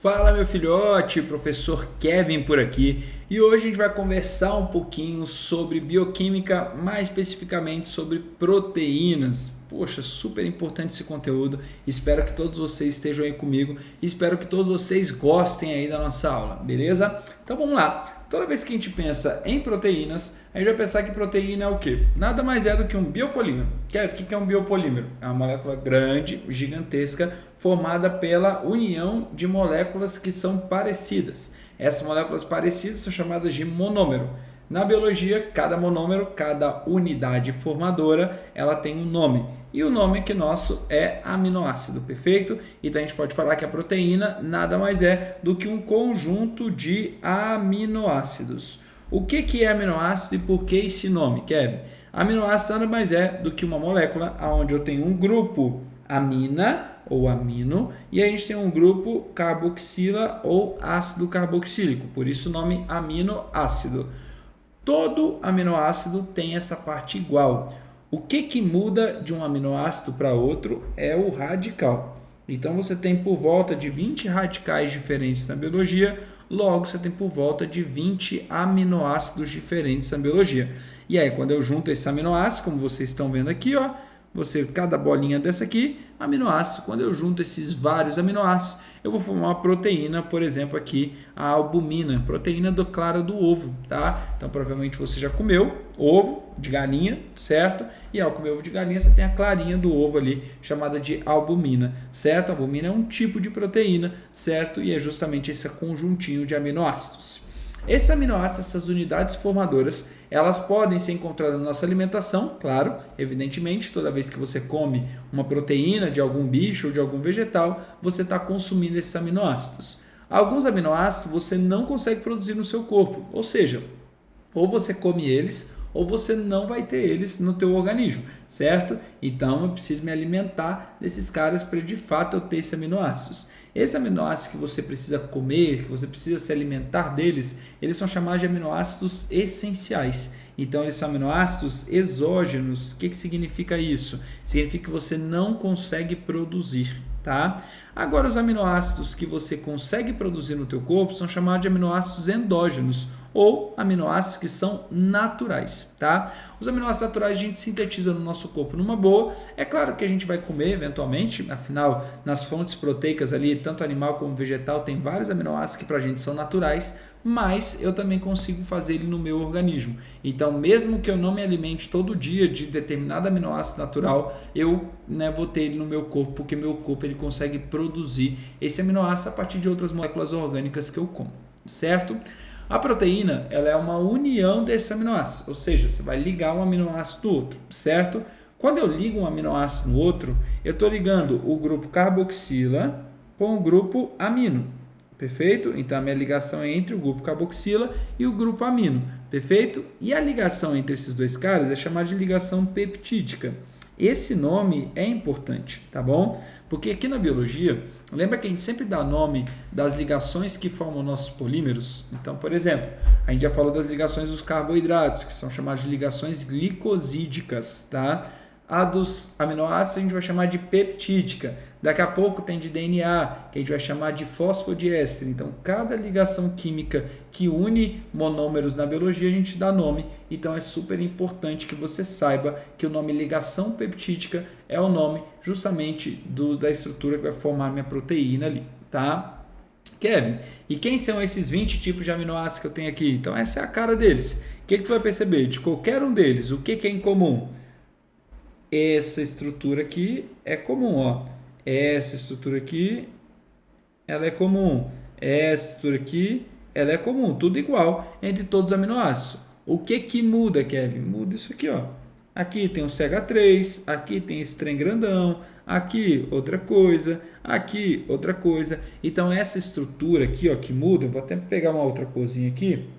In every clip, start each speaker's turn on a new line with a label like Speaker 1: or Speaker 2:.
Speaker 1: Fala meu filhote, professor Kevin por aqui e hoje a gente vai conversar um pouquinho sobre bioquímica, mais especificamente sobre proteínas. Poxa, super importante esse conteúdo, espero que todos vocês estejam aí comigo e espero que todos vocês gostem aí da nossa aula, beleza? Então vamos lá. Toda vez que a gente pensa em proteínas, a gente vai pensar que proteína é o quê? Nada mais é do que um biopolímero. O que é um biopolímero? É uma molécula grande, gigantesca, formada pela união de moléculas que são parecidas. Essas moléculas parecidas são chamadas de monômero. Na biologia, cada monômero, cada unidade formadora, ela tem um nome. E o nome aqui nosso é aminoácido, perfeito? Então a gente pode falar que a proteína nada mais é do que um conjunto de aminoácidos. O que é aminoácido e por que esse nome, Kevin? Aminoácido nada mais é do que uma molécula onde eu tenho um grupo amina ou amino e a gente tem um grupo carboxila ou ácido carboxílico, por isso o nome aminoácido. Todo aminoácido tem essa parte igual. O que muda de um aminoácido para outro é o radical. Então você tem por volta de 20 radicais diferentes na biologia, logo você tem por volta de 20 aminoácidos diferentes na biologia. E aí quando eu junto esse aminoácido, como vocês estão vendo aqui, cada bolinha dessa aqui, aminoácido, quando eu junto esses vários aminoácidos, eu vou formar uma proteína, por exemplo, aqui a albumina, proteína do clara do ovo, tá? Então, provavelmente você já comeu ovo de galinha, certo? E ao comer ovo de galinha, você tem a clarinha do ovo ali, chamada de albumina, certo? A albumina é um tipo de proteína, certo? E é justamente esse conjuntinho de aminoácidos. Esses aminoácidos, essas unidades formadoras, elas podem ser encontradas na nossa alimentação, claro, evidentemente, toda vez que você come uma proteína de algum bicho ou de algum vegetal, você está consumindo esses aminoácidos. Alguns aminoácidos você não consegue produzir no seu corpo, ou seja, ou você come eles ou você não vai ter eles no teu organismo, certo? Então eu preciso me alimentar desses caras para de fato eu ter esses aminoácidos. Esses aminoácidos que você precisa comer, que você precisa se alimentar deles, eles são chamados de aminoácidos essenciais. Então eles são aminoácidos exógenos. O que significa isso? Significa que você não consegue produzir, tá? Agora os aminoácidos que você consegue produzir no teu corpo são chamados de aminoácidos endógenos ou aminoácidos que são naturais, tá? Os aminoácidos naturais a gente sintetiza no nosso corpo numa boa. É claro que a gente vai comer eventualmente, afinal, nas fontes proteicas ali, tanto animal como vegetal, tem vários aminoácidos que pra gente são naturais, mas eu também consigo fazer ele no meu organismo. Então, mesmo que eu não me alimente todo dia de determinado aminoácido natural, eu vou ter ele no meu corpo, porque meu corpo ele consegue produzir esse aminoácido a partir de outras moléculas orgânicas que eu como, certo? A proteína ela é uma união desses aminoácidos, ou seja, você vai ligar um aminoácido no outro, certo? Quando eu ligo um aminoácido no outro, eu estou ligando o grupo carboxila com o grupo amino, perfeito? Então a minha ligação é entre o grupo carboxila e o grupo amino, perfeito? E a ligação entre esses dois caras é chamada de ligação peptídica. Esse nome é importante, tá bom? Porque aqui na biologia, lembra que a gente sempre dá nome das ligações que formam nossos polímeros? Então, por exemplo, a gente já falou das ligações dos carboidratos, que são chamadas de ligações glicosídicas, tá? A dos aminoácidos a gente vai chamar de peptídica. Daqui a pouco tem de DNA, que a gente vai chamar de fosfodiéster. Então, cada ligação química que une monômeros na biologia, a gente dá nome. Então, é super importante que você saiba que o nome ligação peptídica é o nome justamente da estrutura que vai formar a minha proteína ali, tá? Kevin, e quem são esses 20 tipos de aminoácidos que eu tenho aqui? Então, essa é a cara deles. O que tu vai perceber? De qualquer um deles, o que é em comum? Essa estrutura aqui é comum, ó. Essa estrutura aqui, ela é comum. Essa estrutura aqui, ela é comum. Tudo igual entre todos os aminoácidos. O que muda, Kevin? Muda isso aqui, ó. Aqui tem o CH3, aqui tem esse trem grandão, aqui outra coisa, aqui outra coisa. Então essa estrutura aqui, ó, que muda, eu vou até pegar uma outra corzinha aqui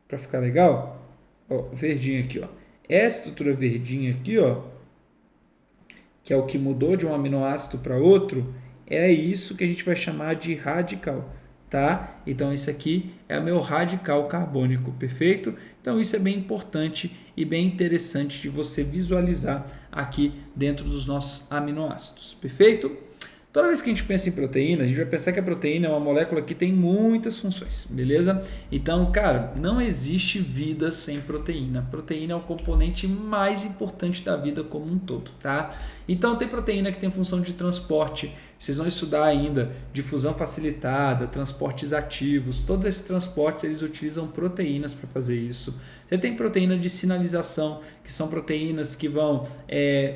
Speaker 1: para ficar legal. Ó, verdinha aqui, ó. Essa estrutura verdinha aqui, ó, que é o que mudou de um aminoácido para outro, é isso que a gente vai chamar de radical, tá? Então, isso aqui é o meu radical carbônico, perfeito? Então, isso é bem importante e bem interessante de você visualizar aqui dentro dos nossos aminoácidos, perfeito? Toda vez que a gente pensa em proteína, a gente vai pensar que a proteína é uma molécula que tem muitas funções, beleza? Então, cara, não existe vida sem proteína. Proteína é o componente mais importante da vida como um todo, tá? Então, tem proteína que tem função de transporte. Vocês vão estudar ainda difusão facilitada, transportes ativos. Todos esses transportes, eles utilizam proteínas para fazer isso. Você tem proteína de sinalização, que são proteínas que vão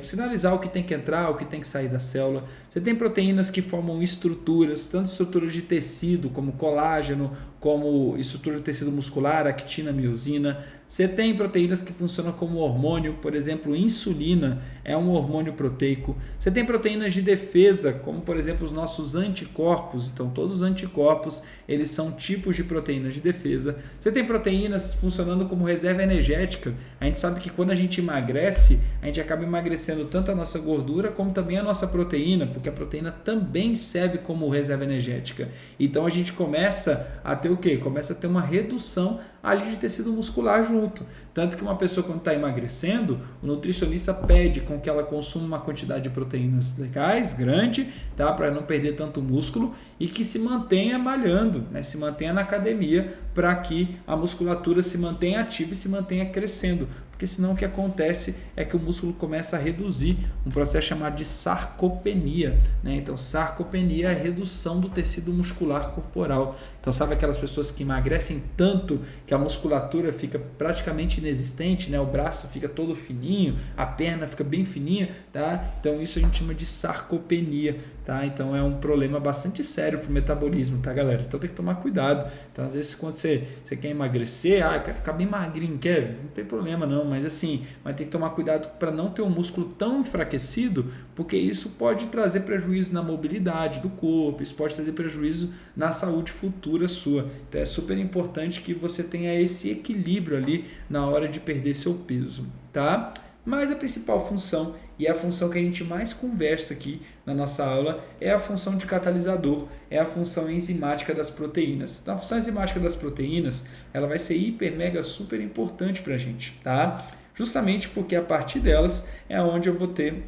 Speaker 1: sinalizar o que tem que entrar, o que tem que sair da célula. Você tem proteínas que formam estruturas, tanto estruturas de tecido, como colágeno, como estrutura de tecido muscular, actina, miosina. Você tem proteínas que funcionam como hormônio, por exemplo, insulina é um hormônio proteico. Você tem proteínas de defesa, como por exemplo os nossos anticorpos. Então todos os anticorpos, eles são tipos de proteínas de defesa. Você tem proteínas funcionando como reserva energética. A gente sabe que quando a gente emagrece, a gente acaba emagrecendo tanto a nossa gordura como também a nossa proteína, porque a proteína também serve como reserva energética. Então a gente começa a ter o quê? Começa a ter uma redução ali de tecido muscular junto. Tanto que uma pessoa quando está emagrecendo, o nutricionista pede com que ela consuma uma quantidade de proteínas legais, grande, tá? Para não perder tanto músculo e que se mantenha malhando, né? Se mantenha na academia para que a musculatura se mantenha ativa e se mantenha crescendo. Porque senão o que acontece é que o músculo começa a reduzir, um processo chamado de sarcopenia, né? Então sarcopenia é a redução do tecido muscular corporal. Então sabe aquelas pessoas que emagrecem tanto que a musculatura fica praticamente inexistente, né? O braço fica todo fininho, a perna fica bem fininha, tá? Então isso a gente chama de sarcopenia, tá? Então é um problema bastante sério para o metabolismo, tá, galera? Então tem que tomar cuidado. Então às vezes quando você quer emagrecer, quer ficar bem magrinho, Kevin, não tem problema não, mas tem que tomar cuidado para não ter um músculo tão enfraquecido, porque isso pode trazer prejuízo na mobilidade do corpo, isso pode trazer prejuízo na saúde futura sua. Então é super importante que você tenha esse equilíbrio ali na hora de perder seu peso, tá? Mas a principal função, e é a função que a gente mais conversa aqui na nossa aula, é a função de catalisador, é a função enzimática das proteínas. Então, a função enzimática das proteínas, ela vai ser hiper, mega, super importante para a gente, tá? Justamente porque a partir delas é onde eu vou ter,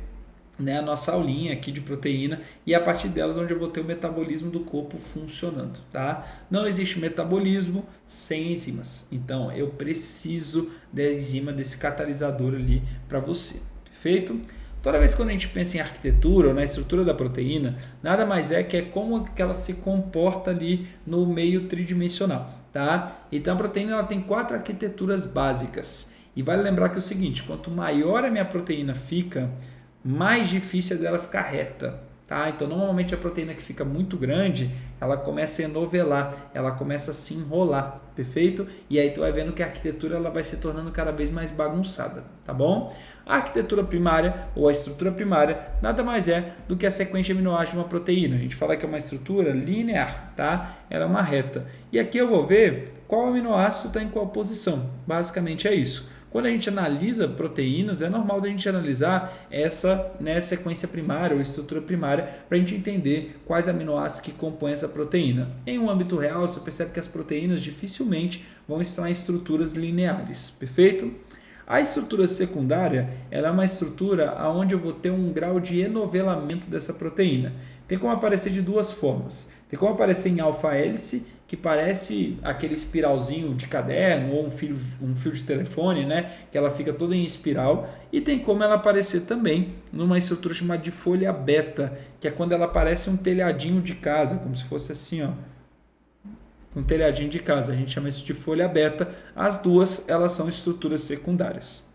Speaker 1: né, a nossa aulinha aqui de proteína, e a partir delas onde eu vou ter o metabolismo do corpo funcionando, tá? Não existe metabolismo sem enzimas, então eu preciso da enzima, desse catalisador ali para você, perfeito? Toda vez que a gente pensa em arquitetura ou na estrutura da proteína, nada mais é que como que ela se comporta ali no meio tridimensional, tá? Então a proteína ela tem 4 arquiteturas básicas, e vale lembrar que é o seguinte, quanto maior a minha proteína fica, mais difícil é dela ficar reta, tá? Então normalmente a proteína que fica muito grande, ela começa a enovelar, ela começa a se enrolar, perfeito? E aí tu vai vendo que a arquitetura ela vai se tornando cada vez mais bagunçada, tá bom? A arquitetura primária ou a estrutura primária nada mais é do que a sequência de aminoácidos de uma proteína. A gente fala que é uma estrutura linear, tá? Ela é uma reta. E aqui eu vou ver qual aminoácido está em qual posição. Basicamente é isso. Quando a gente analisa proteínas, é normal da gente analisar essa, né, sequência primária ou estrutura primária para a gente entender quais aminoácidos que compõem essa proteína. Em um âmbito real, você percebe que as proteínas dificilmente vão estar em estruturas lineares, perfeito? A estrutura secundária ela é uma estrutura onde eu vou ter um grau de enovelamento dessa proteína. Tem como aparecer de duas formas. Tem como aparecer em alfa-hélice, que parece aquele espiralzinho de caderno ou um fio de telefone, né? Que ela fica toda em espiral. E tem como ela aparecer também numa estrutura chamada de folha beta, que é quando ela parece um telhadinho de casa, como se fosse assim, ó. Um telhadinho de casa. A gente chama isso de folha beta. As duas, elas são estruturas secundárias.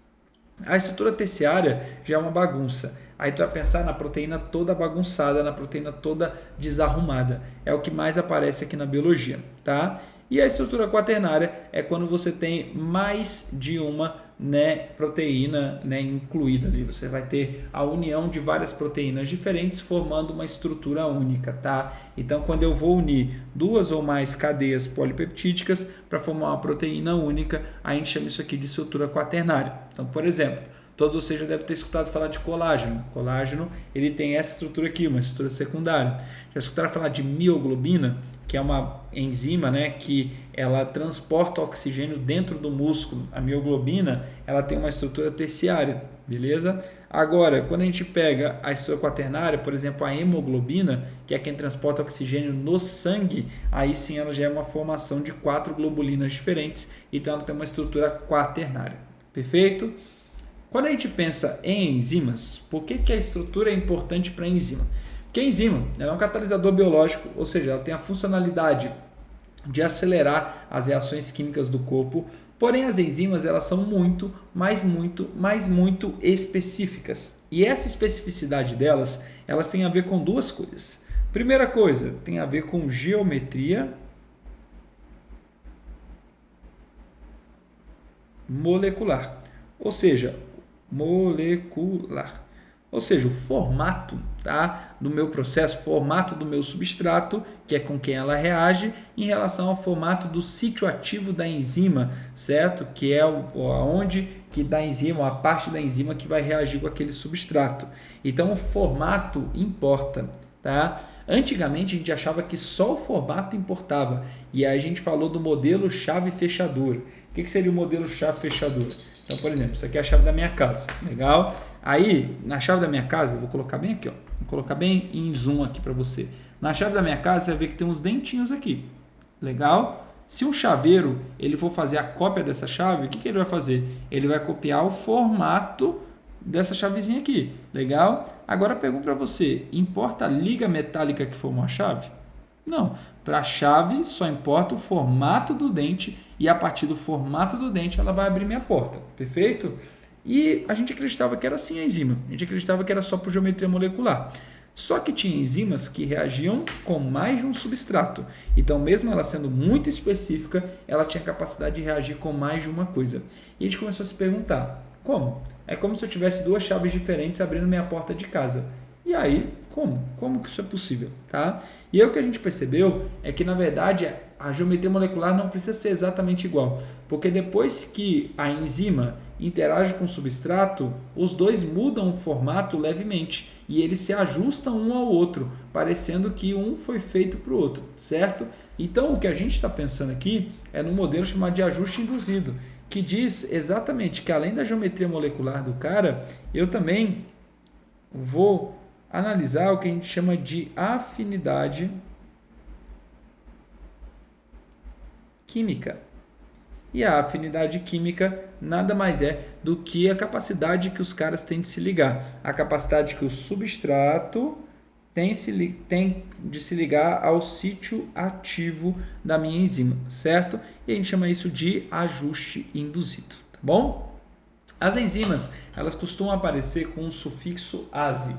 Speaker 1: A estrutura terciária já é uma bagunça. Aí tu vai pensar na proteína toda bagunçada, na proteína toda desarrumada. É o que mais aparece aqui na biologia, tá? E a estrutura quaternária é quando você tem mais de uma, né, proteína, né, incluída ali. Você vai ter a união de várias proteínas diferentes formando uma estrutura única, tá? Então, quando eu vou unir duas ou mais cadeias polipeptídicas para formar uma proteína única, a gente chama isso aqui de estrutura quaternária. Então, por exemplo, todos vocês já devem ter escutado falar de colágeno. Colágeno, ele tem essa estrutura aqui, uma estrutura secundária. Já escutaram falar de mioglobina, que é uma enzima, né, que ela transporta oxigênio dentro do músculo. A mioglobina, ela tem uma estrutura terciária, beleza? Agora, quando a gente pega a estrutura quaternária, por exemplo, a hemoglobina, que é quem transporta oxigênio no sangue, aí sim ela já é uma formação de 4 globulinas diferentes, então ela tem uma estrutura quaternária. Perfeito? Quando a gente pensa em enzimas, por que a estrutura é importante para a enzima? Porque a enzima ela é um catalisador biológico, ou seja, ela tem a funcionalidade de acelerar as reações químicas do corpo. Porém, as enzimas elas são muito específicas. E essa especificidade delas, elas têm a ver com duas coisas. Primeira coisa, tem a ver com geometria molecular. Ou seja, o formato, tá, do meu processo, formato do meu substrato, que é com quem ela reage, em relação ao formato do sítio ativo da enzima, certo? Que é aonde que da enzima, a parte da enzima que vai reagir com aquele substrato. Então o formato importa, tá? Antigamente a gente achava que só o formato importava, e aí a gente falou do modelo chave-fechadura. O que seria o modelo chave-fechadura? Então, por exemplo, isso aqui é a chave da minha casa, legal? Aí, na chave da minha casa, eu vou colocar bem aqui, ó, vou colocar bem em zoom aqui para você. Na chave da minha casa, você vai ver que tem uns dentinhos aqui, legal? Se um chaveiro ele for fazer a cópia dessa chave, o que ele vai fazer? Ele vai copiar o formato dessa chavezinha aqui, legal? Agora, pergunto para você, importa a liga metálica que formou a chave? Não, para a chave só importa o formato do dente e a partir do formato do dente ela vai abrir minha porta, perfeito? E a gente acreditava que era assim a enzima, a gente acreditava que era só por geometria molecular. Só que tinha enzimas que reagiam com mais de um substrato, então mesmo ela sendo muito específica, ela tinha capacidade de reagir com mais de uma coisa. E a gente começou a se perguntar, como? É como se eu tivesse duas chaves diferentes abrindo minha porta de casa. E aí, como? Como que isso é possível? Tá? E aí o que a gente percebeu é que, na verdade, a geometria molecular não precisa ser exatamente igual, porque depois que a enzima interage com o substrato, os dois mudam o formato levemente e eles se ajustam um ao outro, parecendo que um foi feito para o outro, certo? Então, o que a gente está pensando aqui é no modelo chamado de ajuste induzido, que diz exatamente que, além da geometria molecular do cara, eu também vou analisar o que a gente chama de afinidade química. E a afinidade química nada mais é do que a capacidade que os caras têm de se ligar. A capacidade que o substrato tem de se ligar ao sítio ativo da minha enzima, certo? E a gente chama isso de ajuste induzido, tá bom? As enzimas, elas costumam aparecer com o sufixo -ase.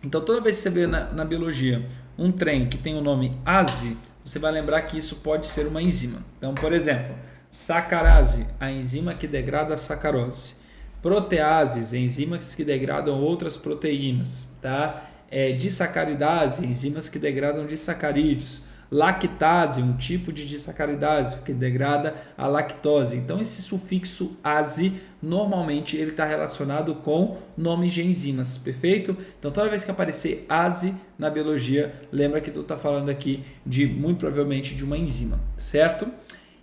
Speaker 1: Então, toda vez que você vê na biologia um trem que tem o nome ase, você vai lembrar que isso pode ser uma enzima. Então, por exemplo, sacarase, a enzima que degrada a sacarose. Proteases, enzimas que degradam outras proteínas. Tá? Disacaridase, enzimas que degradam disacarídeos. Lactase, um tipo de disacaridase, que degrada a lactose. Então, esse sufixo ase, normalmente, ele está relacionado com nomes de enzimas, perfeito? Então, toda vez que aparecer ase na biologia, lembra que tu está falando aqui, muito provavelmente, de uma enzima, certo?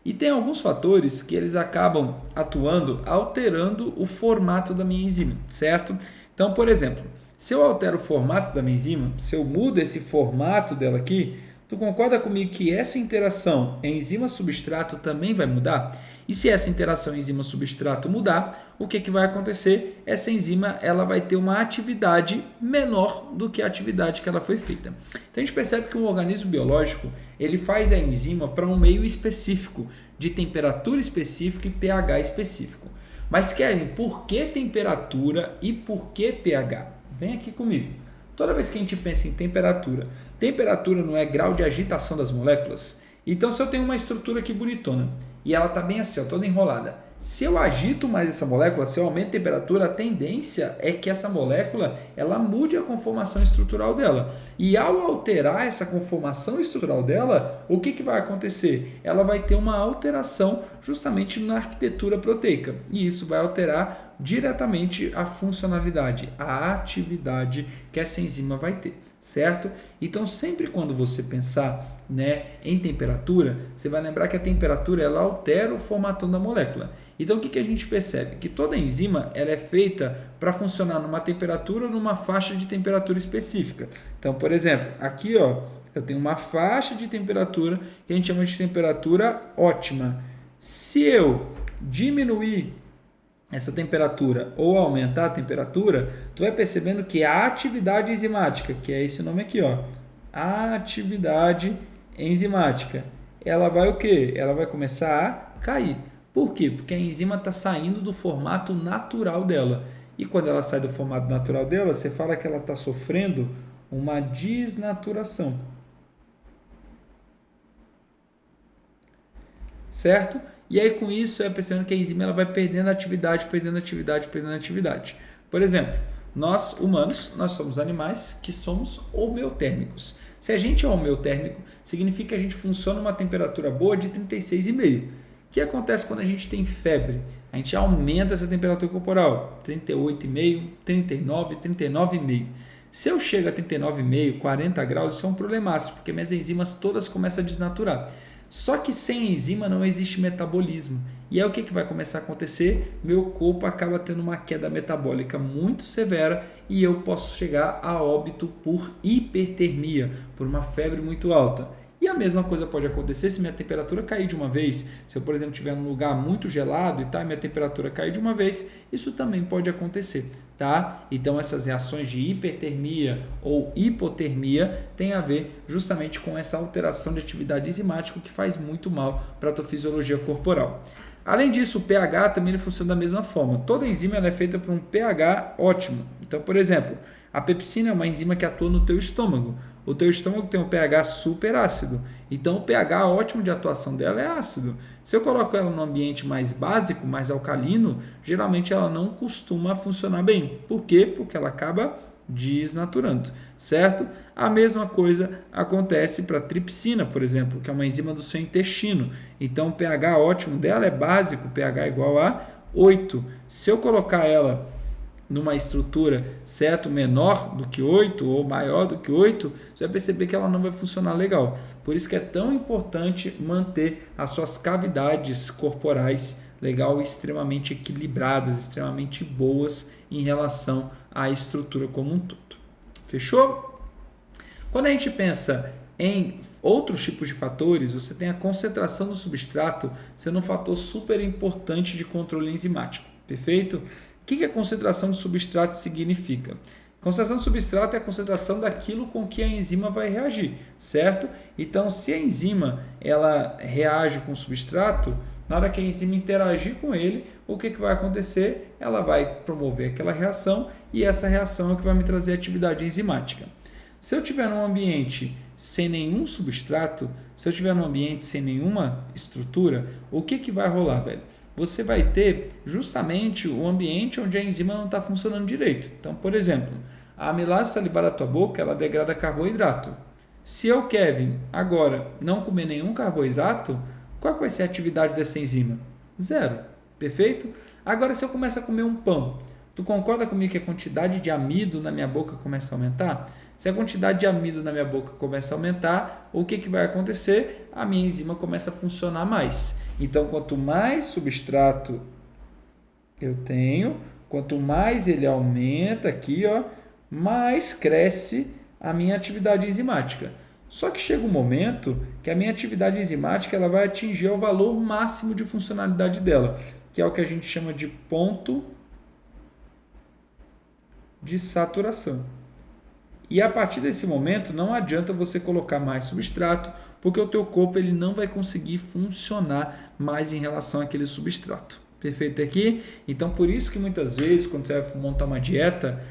Speaker 1: E tem alguns fatores que eles acabam atuando, alterando o formato da minha enzima, certo? Então, por exemplo, se eu altero o formato da minha enzima, se eu mudo esse formato dela aqui, tu concorda comigo que essa interação enzima-substrato também vai mudar? E se essa interação enzima-substrato mudar, o que vai acontecer? Essa enzima ela vai ter uma atividade menor do que a atividade que ela foi feita. Então a gente percebe que um organismo biológico ele faz a enzima para um meio específico, de temperatura específica e pH específico. Mas Kevin, por que temperatura e por que pH? Vem aqui comigo. Toda vez que a gente pensa em temperatura não é grau de agitação das moléculas? Então, se eu tenho uma estrutura aqui bonitona e ela está bem assim, ó, toda enrolada, se eu agito mais essa molécula, se eu aumento a temperatura, a tendência é que essa molécula ela mude a conformação estrutural dela. E ao alterar essa conformação estrutural dela, o que vai acontecer? Ela vai ter uma alteração justamente na arquitetura proteica. E isso vai alterar diretamente a funcionalidade, a atividade que essa enzima vai ter. certo? Então, sempre quando você pensar, né, em temperatura, você vai lembrar que a temperatura ela altera o formatão da molécula. Então, o que a gente percebe? Que toda enzima ela é feita para funcionar numa temperatura ou numa faixa de temperatura específica. Então, por exemplo, aqui ó, eu tenho uma faixa de temperatura que a gente chama de temperatura ótima. Se eu diminuir essa temperatura ou aumentar a temperatura, tu vai percebendo que a atividade enzimática, que é esse nome aqui, ó, atividade enzimática, ela vai o quê? Ela vai começar a cair. Por quê? Porque a enzima está saindo do formato natural dela. E quando ela sai do formato natural dela, você fala que ela está sofrendo uma desnaturação. Certo? E aí com isso, é percebendo que a enzima ela vai perdendo atividade. Por exemplo, nós humanos, nós somos animais que somos homeotérmicos. Se a gente é homeotérmico, significa que a gente funciona numa temperatura boa de 36,5. O que acontece quando a gente tem febre? A gente aumenta essa temperatura corporal, 38,5, 39, 39,5. Se eu chego a 39,5, 40 graus, isso é um problemaço, porque minhas enzimas todas começam a desnaturar. Só que sem enzima não existe metabolismo. E aí o que vai começar a acontecer? Meu corpo acaba tendo uma queda metabólica muito severa e eu posso chegar a óbito por hipertermia, por uma febre muito alta. E a mesma coisa pode acontecer se minha temperatura cair de uma vez. Se eu, por exemplo, estiver num lugar muito gelado e minha temperatura cair de uma vez, isso também pode acontecer. Tá? Então essas reações de hipertermia ou hipotermia têm a ver justamente com essa alteração de atividade enzimática que faz muito mal para a tua fisiologia corporal. Além disso, o pH também ele funciona da mesma forma. Toda enzima ela é feita por um pH ótimo. Então, por exemplo, a pepsina é uma enzima que atua no teu estômago. O teu estômago tem um pH super ácido. Então, o pH ótimo de atuação dela é ácido. Se eu coloco ela num ambiente mais básico, mais alcalino, geralmente ela não costuma funcionar bem. Por quê? Porque ela acaba desnaturando, certo? A mesma coisa acontece para a tripsina, por exemplo, que é uma enzima do seu intestino. Então, o pH ótimo dela é básico, pH igual a 8. Se eu colocar ela numa estrutura, certo, menor do que 8 ou maior do que 8, você vai perceber que ela não vai funcionar legal. Por isso que é tão importante manter as suas cavidades corporais legal, extremamente equilibradas, extremamente boas em relação à estrutura como um todo. Fechou? Quando a gente pensa em outros tipos de fatores, você tem a concentração do substrato sendo um fator super importante de controle enzimático. Perfeito? O que a concentração do substrato significa? Concentração do substrato é a concentração daquilo com que a enzima vai reagir, certo? Então, se a enzima ela reage com o substrato, na hora que a enzima interagir com ele, o que vai acontecer? Ela vai promover aquela reação e essa reação é o que vai me trazer atividade enzimática. Se eu tiver num ambiente sem nenhum substrato, se eu tiver num ambiente sem nenhuma estrutura, o que vai rolar, velho? Você vai ter justamente o ambiente onde a enzima não está funcionando direito. Então, por exemplo, a amilase salivar da tua boca, ela degrada carboidrato. Se eu, Kevin, agora não comer nenhum carboidrato, qual vai ser a atividade dessa enzima? Zero. Perfeito? Agora, se eu começar a comer um pão, tu concorda comigo que a quantidade de amido na minha boca começa a aumentar? Se a quantidade de amido na minha boca começa a aumentar, o que vai acontecer? A minha enzima começa a funcionar mais. Então, quanto mais substrato eu tenho, quanto mais ele aumenta aqui, ó, mais cresce a minha atividade enzimática. Só que chega um momento que a minha atividade enzimática ela vai atingir o valor máximo de funcionalidade dela, que é o que a gente chama de ponto de saturação. E a partir desse momento não adianta você colocar mais substrato, porque o teu corpo ele não vai conseguir funcionar mais em relação àquele substrato. Perfeito aqui? Então, por isso que muitas vezes, quando você vai montar uma dieta,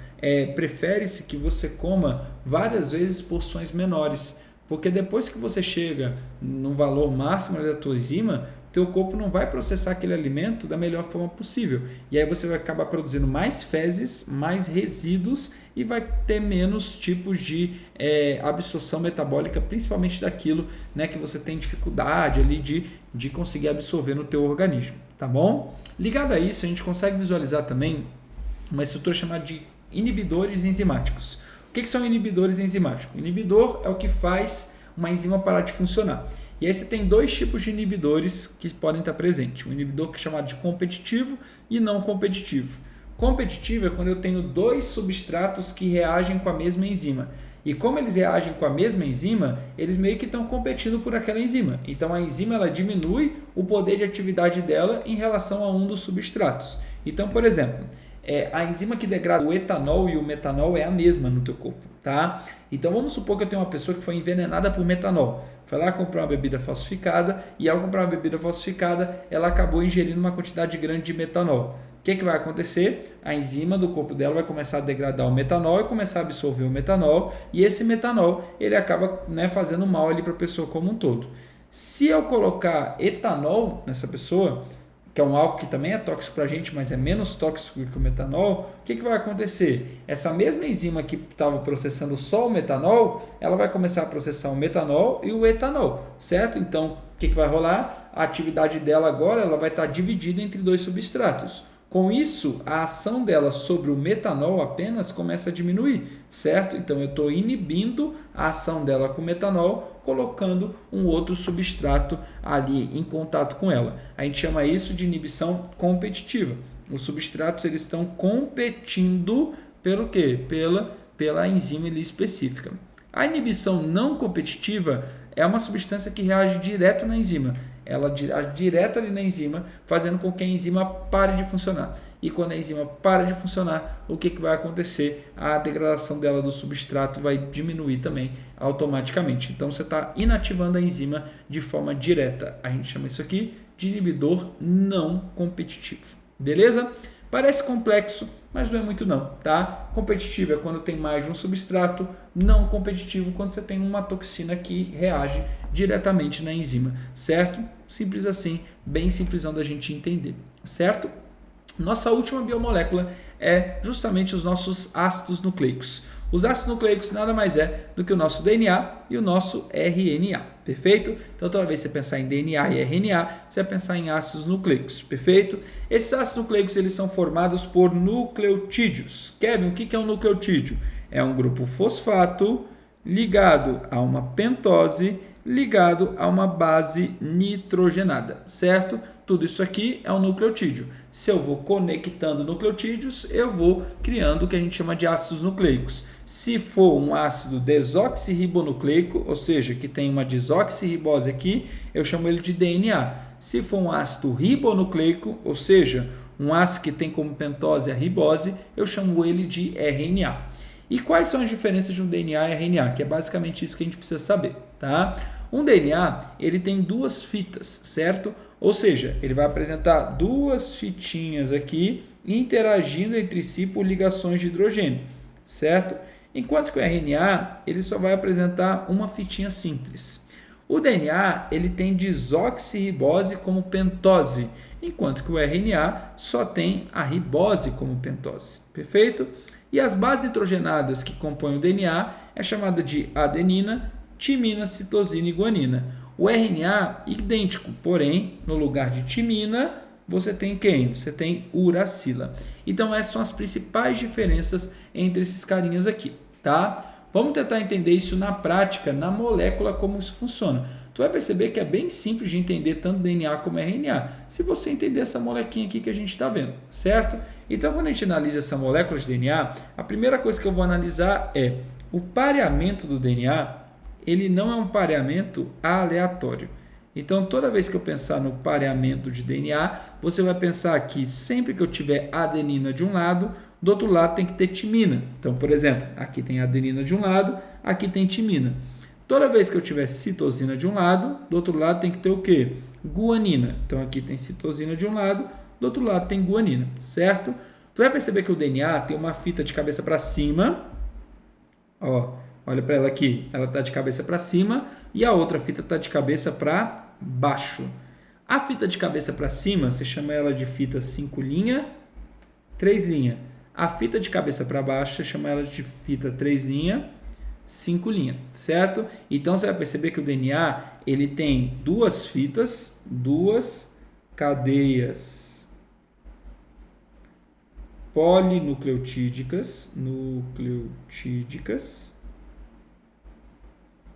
Speaker 1: prefere-se que você coma várias vezes porções menores, porque depois que você chega no valor máximo da tua enzima, teu corpo não vai processar aquele alimento da melhor forma possível. E aí você vai acabar produzindo mais fezes, mais resíduos e vai ter menos tipos de absorção metabólica, principalmente daquilo, né, que você tem dificuldade ali de conseguir absorver no teu organismo, tá bom? Ligado a isso, a gente consegue visualizar também uma estrutura chamada de inibidores enzimáticos. O que são inibidores enzimáticos? O inibidor é o que faz uma enzima parar de funcionar. E aí você tem dois tipos de inibidores que podem estar presentes. Um inibidor que é chamado de competitivo e não competitivo. Competitivo é quando eu tenho dois substratos que reagem com a mesma enzima. E como eles reagem com a mesma enzima, eles meio que estão competindo por aquela enzima. Então a enzima ela diminui o poder de atividade dela em relação a um dos substratos. Então, por exemplo, a enzima que degrada o etanol e o metanol é a mesma no teu corpo, tá? Então vamos supor que eu tenho uma pessoa que foi envenenada por metanol. Foi lá comprar uma bebida falsificada e ao comprar uma bebida falsificada, ela acabou ingerindo uma quantidade grande de metanol. O que vai acontecer? A enzima do corpo dela vai começar a degradar o metanol e começar a absorver o metanol, e esse metanol ele acaba, fazendo mal ali para a pessoa como um todo. Se eu colocar etanol nessa pessoa, que é um álcool que também é tóxico para a gente, mas é menos tóxico que o metanol, o que vai acontecer? Essa mesma enzima que estava processando só o metanol, ela vai começar a processar o metanol e o etanol, certo? Então, o que vai rolar? A atividade dela agora ela vai estar dividida entre dois substratos. Com isso, a ação dela sobre o metanol apenas começa a diminuir, certo? Então, eu estou inibindo a ação dela com o metanol, colocando um outro substrato ali em contato com ela. A gente chama isso de inibição competitiva. Os substratos eles estão competindo pelo quê? Pela enzima ali específica. A inibição não competitiva é uma substância que reage direto na enzima. Ela age direto ali na enzima, fazendo com que a enzima pare de funcionar. E quando a enzima para de funcionar, o que vai acontecer? A degradação dela do substrato vai diminuir também automaticamente. Então você está inativando a enzima de forma direta. A gente chama isso aqui de inibidor não competitivo. Beleza? Parece complexo, mas não é muito não, tá? Competitivo é quando tem mais de um substrato, não competitivo quando você tem uma toxina que reage diretamente na enzima, certo? Simples assim, bem simplesão da gente entender, certo? Nossa última biomolécula é justamente os nossos ácidos nucleicos. Os ácidos nucleicos nada mais é do que o nosso DNA e o nosso RNA, perfeito? Então, toda vez que você pensar em DNA e RNA, você vai pensar em ácidos nucleicos, perfeito? Esses ácidos nucleicos eles são formados por nucleotídeos. Kevin, o que é um nucleotídeo? É um grupo fosfato ligado a uma pentose ligado a uma base nitrogenada, certo? Tudo isso aqui é um nucleotídeo. Se eu vou conectando nucleotídeos, eu vou criando o que a gente chama de ácidos nucleicos. Se for um ácido desoxirribonucleico, ou seja, que tem uma desoxirribose aqui, eu chamo ele de DNA. Se for um ácido ribonucleico, ou seja, um ácido que tem como pentose a ribose, eu chamo ele de RNA. E quais são as diferenças de um DNA e RNA? Que é basicamente isso que a gente precisa saber, tá? Um DNA, ele tem duas fitas, certo? Ou seja, ele vai apresentar duas fitinhas aqui interagindo entre si por ligações de hidrogênio, certo? Enquanto que o RNA, ele só vai apresentar uma fitinha simples. O DNA, ele tem desoxirribose como pentose, enquanto que o RNA só tem a ribose como pentose, perfeito? E as bases nitrogenadas que compõem o DNA é chamada de adenina, timina, citosina e guanina. O RNA idêntico, porém, no lugar de timina, você tem quem? Você tem uracila. Então, essas são as principais diferenças entre esses carinhas aqui, tá? Vamos tentar entender isso na prática, na molécula, como isso funciona. Tu vai perceber que é bem simples de entender tanto DNA como RNA, se você entender essa molequinha aqui que a gente está vendo, certo? Então, quando a gente analisa essa molécula de DNA, a primeira coisa que eu vou analisar é o pareamento do DNA. Ele não é um pareamento aleatório. Então, toda vez que eu pensar no pareamento de DNA, você vai pensar que sempre que eu tiver adenina de um lado, do outro lado tem que ter timina. Então, por exemplo, aqui tem adenina de um lado, aqui tem timina. Toda vez que eu tiver citosina de um lado, do outro lado tem que ter o quê? Guanina. Então, aqui tem citosina de um lado, do outro lado tem guanina, certo? Tu vai perceber que o DNA tem uma fita de cabeça para cima, ó. Olha para ela aqui, ela está de cabeça para cima e a outra fita está de cabeça para baixo. A fita de cabeça para cima, você chama ela de fita 5 linha, 3 linha. A fita de cabeça para baixo, você chama ela de fita 3 linha, 5 linha, certo? Então você vai perceber que o DNA ele tem duas fitas, duas cadeias polinucleotídicas,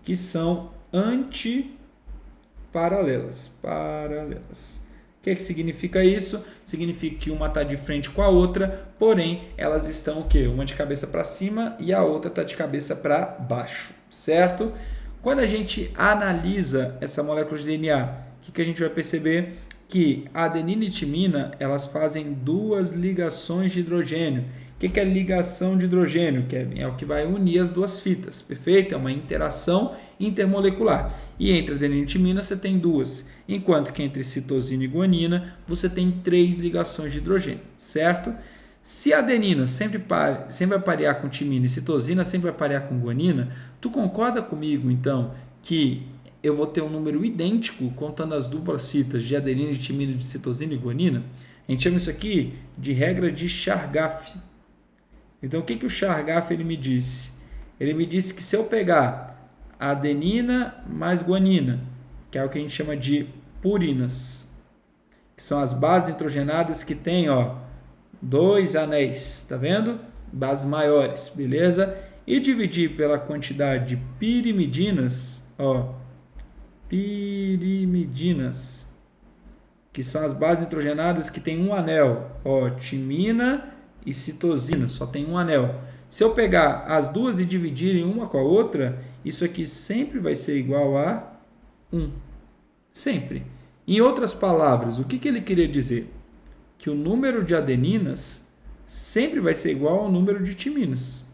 Speaker 1: que são antiparalelas. O que significa isso? Significa que uma está de frente com a outra, porém elas estão o quê? Uma de cabeça para cima e a outra está de cabeça para baixo, certo? Quando a gente analisa essa molécula de DNA, o que a gente vai perceber? Que a adenina e timina, elas fazem duas ligações de hidrogênio. O que é ligação de hidrogênio, Kevin? É o que vai unir as duas fitas, perfeito? É uma interação intermolecular. E entre adenina e timina você tem duas, enquanto que entre citosina e guanina você tem 3 ligações de hidrogênio, certo? Se a adenina sempre vai parear com timina e citosina sempre vai parear com guanina, tu concorda comigo, então, que eu vou ter um número idêntico contando as duplas fitas de adenina, de timina, de citosina e guanina? A gente chama isso aqui de regra de Chargaff. Então, o que o Chargaff ele me disse? Ele me disse que se eu pegar a adenina mais guanina, que é o que a gente chama de purinas, que são as bases nitrogenadas que tem, 2 anéis, tá vendo? Bases maiores, beleza? E dividir pela quantidade de pirimidinas, pirimidinas, que são as bases nitrogenadas que tem um anel, timina e citosina, só tem um anel. Se eu pegar as duas e dividir em uma com a outra, isso aqui sempre vai ser igual a 1. Sempre. Em outras palavras, o que ele queria dizer? Que o número de adeninas sempre vai ser igual ao número de timinas.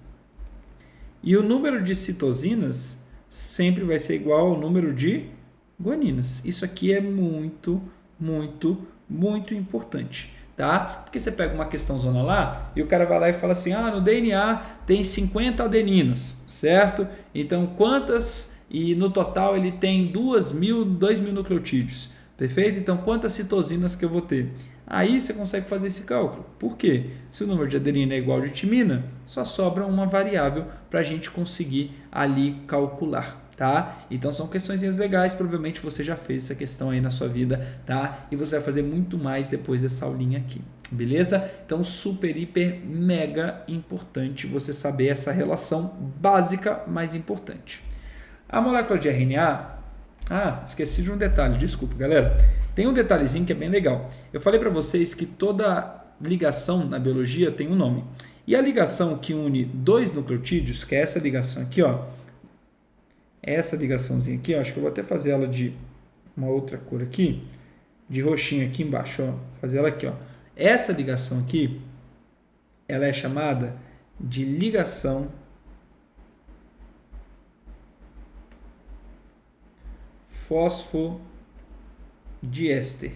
Speaker 1: E o número de citosinas sempre vai ser igual ao número de guaninas. Isso aqui é muito, muito, muito importante, tá? Porque você pega uma questão zona lá e o cara vai lá e fala assim, no DNA tem 50 adeninas, certo? Então, quantas... E no total ele tem 2.000 nucleotídeos, perfeito? Então, quantas citosinas que eu vou ter? Aí você consegue fazer esse cálculo. Por quê? Se o número de adenina é igual ao de timina, só sobra uma variável para a gente conseguir ali calcular, tá? Então são questões legais, provavelmente você já fez essa questão aí na sua vida, tá? E você vai fazer muito mais depois dessa aulinha aqui, beleza? Então super, hiper, mega importante você saber essa relação básica, mais importante. A molécula de RNA... esqueci de um detalhe, desculpa, galera. Tem um detalhezinho que é bem legal. Eu falei para vocês que toda ligação na biologia tem um nome. E a ligação que une 2 nucleotídeos, que é essa ligação aqui, essa ligaçãozinha aqui, acho que eu vou até fazer ela de uma outra cor aqui, de roxinho aqui embaixo, fazer ela aqui, Essa ligação aqui, ela é chamada de ligação fosfodiéster,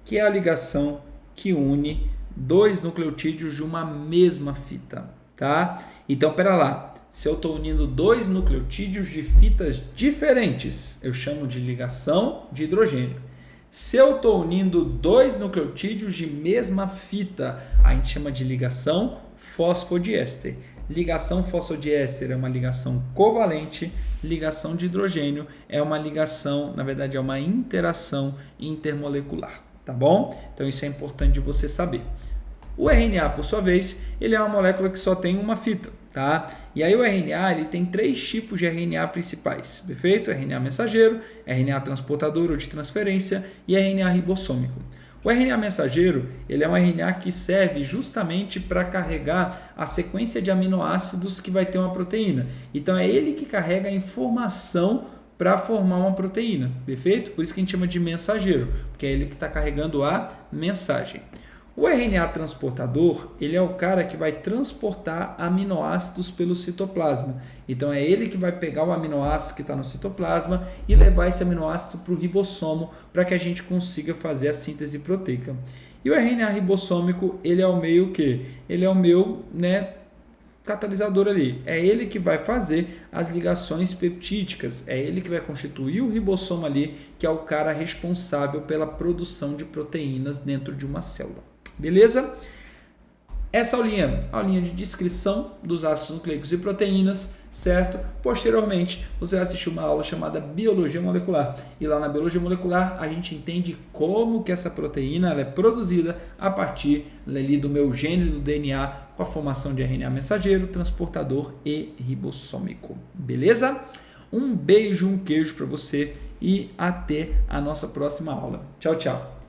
Speaker 1: que é a ligação que une 2 nucleotídeos de uma mesma fita, tá? Então, pera lá, se eu estou unindo 2 nucleotídeos de fitas diferentes, eu chamo de ligação de hidrogênio. Se eu estou unindo 2 nucleotídeos de mesma fita, a gente chama de ligação fosfodiéster. Ligação fosfodiéster é uma ligação covalente, ligação de hidrogênio é uma ligação, na verdade é uma interação intermolecular, tá bom? Então isso é importante de você saber. O RNA, por sua vez, ele é uma molécula que só tem uma fita, tá? E aí o RNA, ele tem 3 tipos de RNA principais, perfeito? RNA mensageiro, RNA transportador ou de transferência e RNA ribossômico. O RNA mensageiro, ele é um RNA que serve justamente para carregar a sequência de aminoácidos que vai ter uma proteína. Então é ele que carrega a informação para formar uma proteína, perfeito? Por isso que a gente chama de mensageiro, porque é ele que está carregando a mensagem. O RNA transportador, ele é o cara que vai transportar aminoácidos pelo citoplasma. Então é ele que vai pegar o aminoácido que está no citoplasma e levar esse aminoácido para o ribossomo para que a gente consiga fazer a síntese proteica. E o RNA ribossômico, ele é o meio que? Ele é o meio, catalisador ali. É ele que vai fazer as ligações peptídicas. É ele que vai constituir o ribossomo ali, que é o cara responsável pela produção de proteínas dentro de uma célula. Beleza? essa aulinha de descrição dos ácidos nucleicos e proteínas, certo? Posteriormente, você vai assistir uma aula chamada Biologia Molecular. E lá na Biologia Molecular, a gente entende como que essa proteína ela é produzida a partir ali do meu gene do DNA, com a formação de RNA mensageiro, transportador e ribossômico. Beleza? Um beijo, um queijo para você e até a nossa próxima aula. Tchau, tchau.